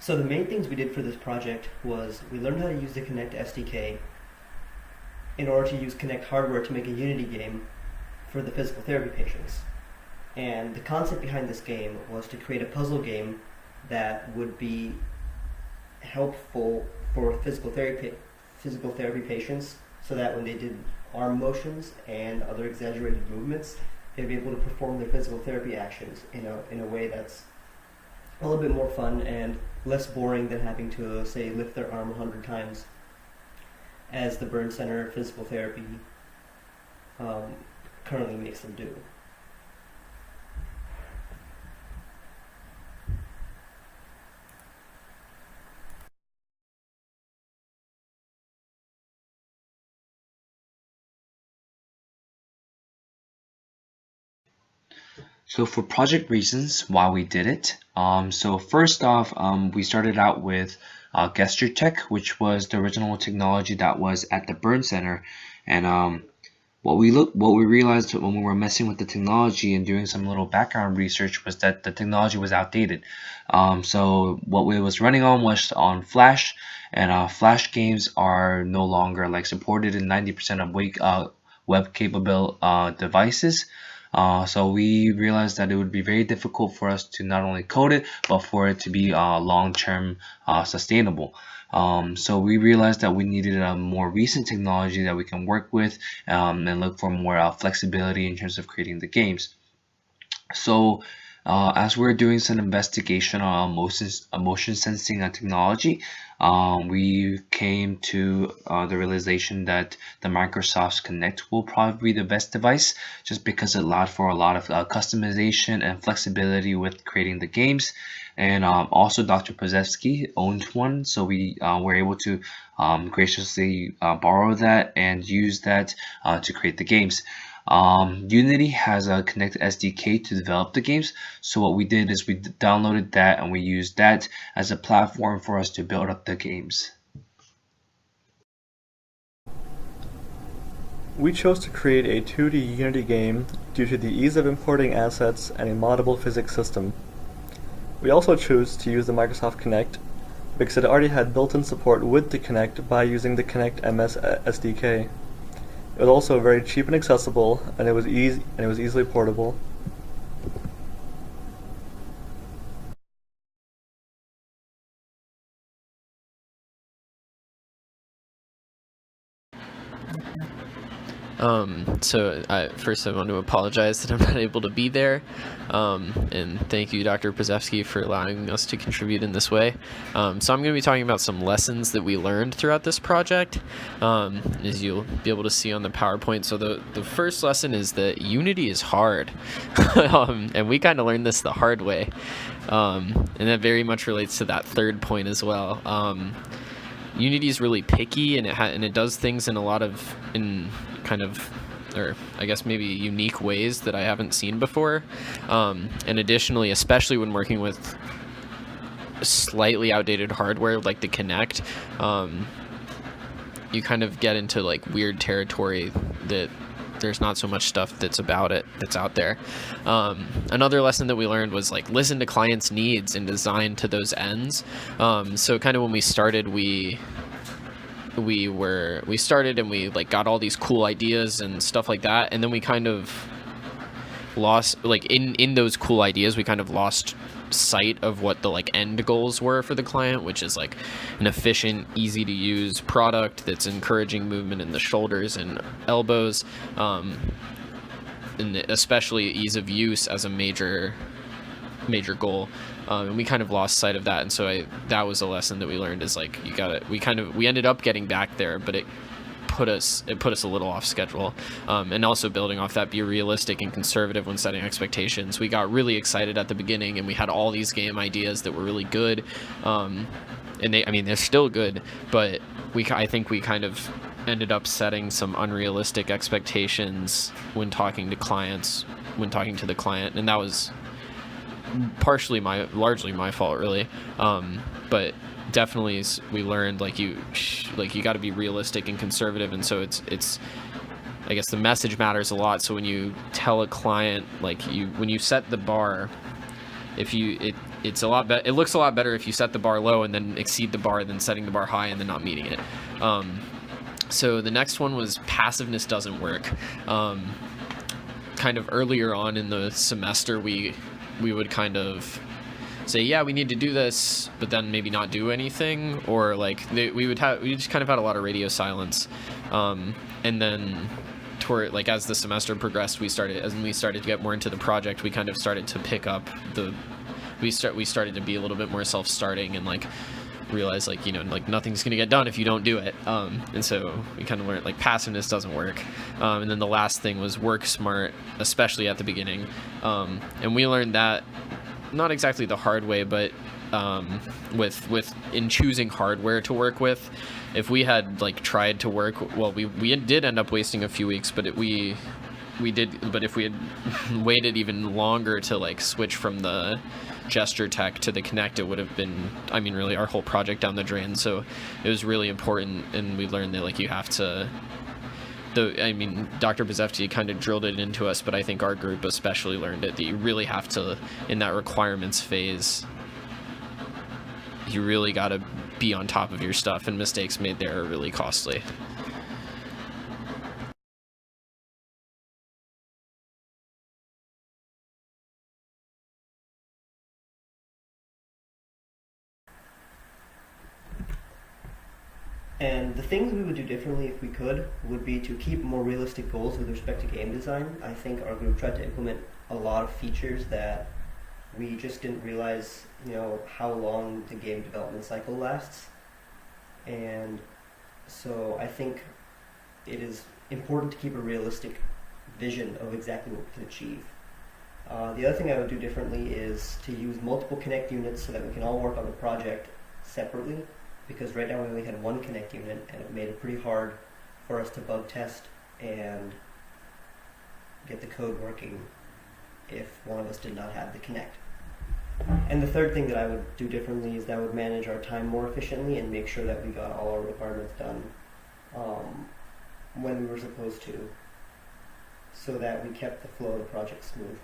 So the main things we did for this project was we learned how to use the Connect SDK in order to use Connect hardware to make a Unity game for the physical therapy patients. And the concept behind this game was to create a puzzle game that would be helpful for physical therapy patients, so that when they did arm motions and other exaggerated movements, they'd be able to perform their physical therapy actions in a way that's a little bit more fun and less boring than having to, say, lift their arm 100 times, as the Burn Center physical therapy currently makes them do. So for project reasons, why we did it. So first off, we started out with gesture tech, which was the original technology that was at the Burn Center, and what we realized when we were messing with the technology and doing some little background research was that the technology was outdated. So what we was running on was on Flash, and Flash games are no longer like supported in 90% of web capable devices. So we realized that it would be very difficult for us to not only code it, but for it to be long-term sustainable. So we realized that we needed a more recent technology that we can work with, and look for more flexibility in terms of creating the games. So as we're doing some investigation on motion sensing technology, we came to the realization that the Microsoft's Kinect will probably be the best device, just because it allowed for a lot of customization and flexibility with creating the games. And also Dr. Pozevsky owned one, so we were able to graciously borrow that and use that to create the games. Unity has a Connect SDK to develop the games, so what we did is we downloaded that and we used that as a platform for us to build up the games. We chose to create a 2D Unity game due to the ease of importing assets and a moddable physics system. We also chose to use the Microsoft Kinect because it already had built-in support with the Kinect by using the Kinect MS SDK. It was also very cheap and accessible, and it was easily portable. First I want to apologize that I'm not able to be there, and thank you, Dr. Pozevsky, for allowing us to contribute in this way. So I'm going to be talking about some lessons that we learned throughout this project, as you'll be able to see on the PowerPoint. So the first lesson is that Unity is hard, and we kind of learned this the hard way, and that very much relates to that third point as well. Unity is really picky, and it does things in or I guess maybe unique ways that I haven't seen before. And additionally, especially when working with slightly outdated hardware like the Kinect, you kind of get into like weird territory that there's not so much stuff that's out there. Another lesson that we learned was like listen to clients' needs and design to those ends. So kind of when we started, we started and we like got all these cool ideas and stuff like that, and then we kind of lost, like in those cool ideas, we kind of lost sight of what the like end goals were for the client, which is like an efficient, easy to use product that's encouraging movement in the shoulders and elbows, and especially ease of use as a major goal. And we kind of lost sight of that, and so that was a lesson that we learned, is like we ended up getting back there, but it put us a little off schedule. And also building off that, be realistic and conservative when setting expectations. We got really excited at the beginning, and we had all these game ideas that were really good, and they're still good, but I think we kind of ended up setting some unrealistic expectations when talking to the client, and that was largely my fault, really. But definitely we learned like you got to be realistic and conservative, and so it's I guess the message matters a lot. So when you tell a client, when you set the bar, it's a lot it looks a lot better if you set the bar low and then exceed the bar than setting the bar high and then not meeting it. So the next one was passiveness doesn't work. Kind of earlier on in the semester, we would kind of say, yeah, we need to do this, but then maybe not do anything, or like we just kind of had a lot of radio silence, and then toward, like, as the semester progressed, we started to get more into the project, we kind of started to pick up we started to be a little bit more self-starting and like realize, like, you know, like nothing's gonna get done if you don't do it, and so we kind of learned like passiveness doesn't work, and then the last thing was work smart, especially at the beginning, and we learned that not exactly the hard way, but with in choosing hardware to work with. If we had like tried to work, well, we did end up wasting a few weeks, but if we had waited even longer to like switch from the gesture tech to the Connect, it would have been, I mean, really our whole project down the drain. So it was really important, and we learned that like you have to, Dr. Bezefti kind of drilled it into us, but I think our group especially learned it, that you really have to, in that requirements phase, you really got to be on top of your stuff, and mistakes made there are really costly. And the things we would do differently if we could would be to keep more realistic goals with respect to game design. I think our group tried to implement a lot of features that we just didn't realize, you know, how long the game development cycle lasts. And so I think it is important to keep a realistic vision of exactly what we can achieve. The other thing I would do differently is to use multiple Connect units so that we can all work on the project separately, because right now we only had one Connect unit, and it made it pretty hard for us to bug test and get the code working if one of us did not have the Connect. And the third thing that I would do differently is that I would manage our time more efficiently and make sure that we got all our requirements done when we were supposed to, so that we kept the flow of the project smooth.